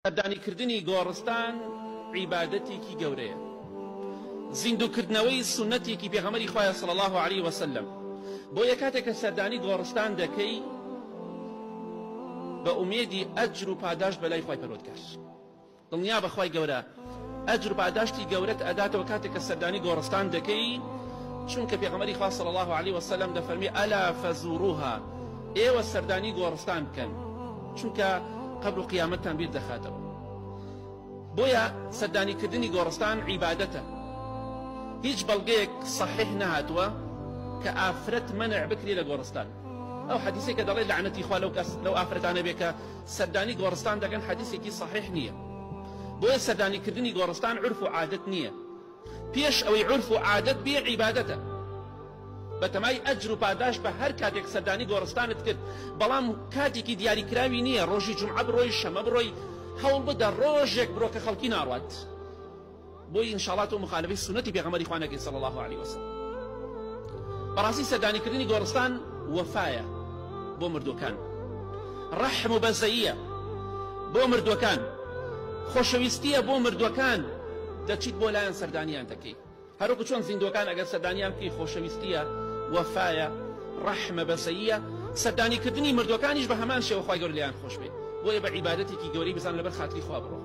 سەردانیکردنی گۆڕستان عیبادەتێکی گەورەیە، زیندووکردنەوەی سونەتێکی پێغەمبەری خوایە صلی الله عليه وسلم. بۆیە کاتێک کە سەردانی گۆڕستان دەکەی بە ئومێدی ئەجر و پاداش بەلای خوای پەروەردگار، دڵنیا بە خوای گەورە ئەجر و پاداشتی گەورەت ئەداتەوە کاتێک کە سەردانی گۆڕستان دەکەی، چونکە پێغەمبەری خوا صلی الله عليه وسلم دەفەرمێ ئەلا فەزوروها، ئێوە سەردانی گۆڕستان بکەن چونکە قبر و قیامەتتان بیر دەخاتەوە. بۆیە سەردانیکردنی گۆڕستان عیبادەتە. هیچ بەڵگەیەک صحیح نەهاتووە کە ئافرەت مەنع بکرێ لە گۆڕستان. ئەو حەدیثێک کە دەڵێ لعنەتی خوا لەو ئافرەتانە بێ کە سەردانی گۆڕستان دەکەن حەدیثێکی صحیح نییە. بۆیە سەردانیکردنی گۆڕستان عرف و عادەت نییە، پێش ئەوەی عرف و عادەت بێ عیبادەتە. بەتەمای ئەجر و پاداش بە هەر کاتێک سەردانی گۆڕستانت کرد، بەڵام کاتێکی دیاریکراوی نییە، ڕۆژی جومعە بڕۆی، شەمە بڕۆی، هەوڵ بدە ڕۆژێک بڕۆ کە خەڵکی ناڕوات، بۆی ئینشاڵڵا تۆ مخالفەی سونەتی پێغەمبەری خوا نەکەی صلی الله عليه وسلم. بەڕاستی سەردانیکردنی گۆڕستان وەفایە بۆ مردووەکان، ڕەحم و بەزەییە بۆ مردووەکان، خۆشەویستیە بۆ مردووەکان. دەچیت بۆ لایەن سەردانیان دەکەی، هەروەکو چۆن زیندوەکان ئەگەر سەردانیان بکەی خۆشەویستیە، وەفایە، ڕەحمە، بەزەییە. سەردانیکردنی مردووەکانیش بە هەمان شێوە خوای گەورە لێیان خۆش بێ. بۆیە بە عیبادەتێکی گەورەی بزان لەبەر خاتری خوا بڕۆ.